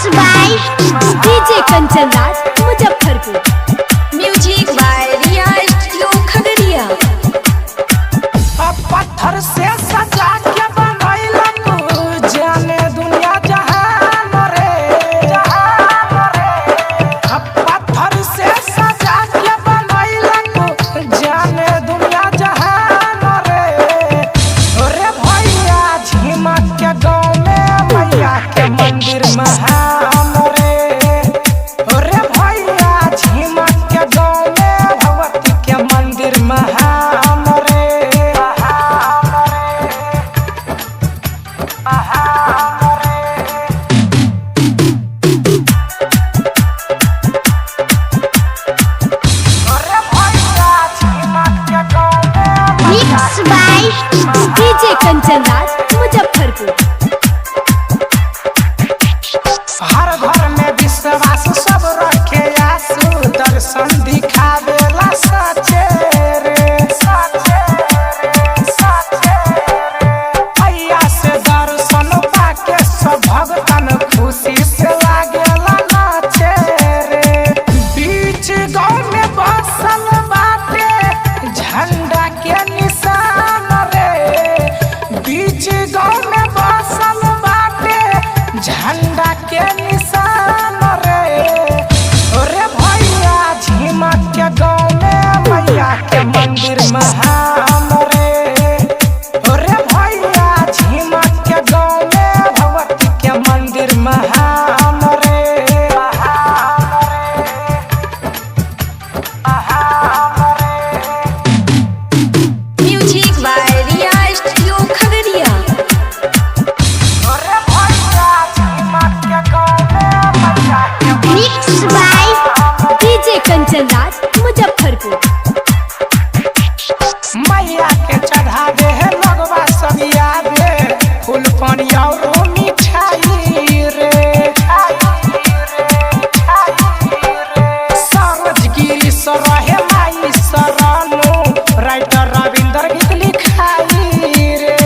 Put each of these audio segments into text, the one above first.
DJ Kanchan Raj Muzaffarpur. Music by Riya studio Khagaria. पत्थर से सजा के बनैलक जाने दुनिया जहान रे पत्थर से सजा के बनैलक जाने दुनिया जहान रे भैया झिमक के गाँव में मैया के मंदिर महान रे भैया झिमक के गाँव में भगवती के मंदिर महान रे डीजे कंचन राज मुजफ्फरपुर। हर घर में विश्वास सब रखे आसू दर्शन दिखावेला सचे रे भैया से दर्शन पाके सब भगतन खुशी से लागेला नाचे रे बीच गाँव में बसल बाटे झंडा के निशान रे बीच गाँव में बसल बाटे झंडा के निशान रे भैया झिमक के गाँव में मैया के मंदिर महान रे भैया झिमक के गाँव में भगवती के मंदिर महान रे music by Riya studio Khagaria. भैया झिमक के गाँव में मैया के डीजे कंचन राज मुजफ्फरपुर। मैया के चढ़ावे है लगवा सब यादे फूल पानी और मिठाई रे सरजगिरी सरहे माई शरणु राइटर रविंदर गीत लिखाई रे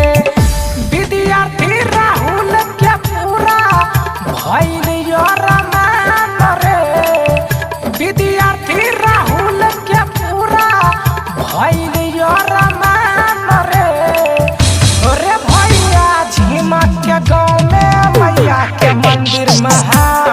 विद्यार्थी राहुल के पूरा भइल रमान रे विद्यार्थी राहुल के पूरा भइल रमान रे भैया झिमक के गाँव में मैया के मंदिर महान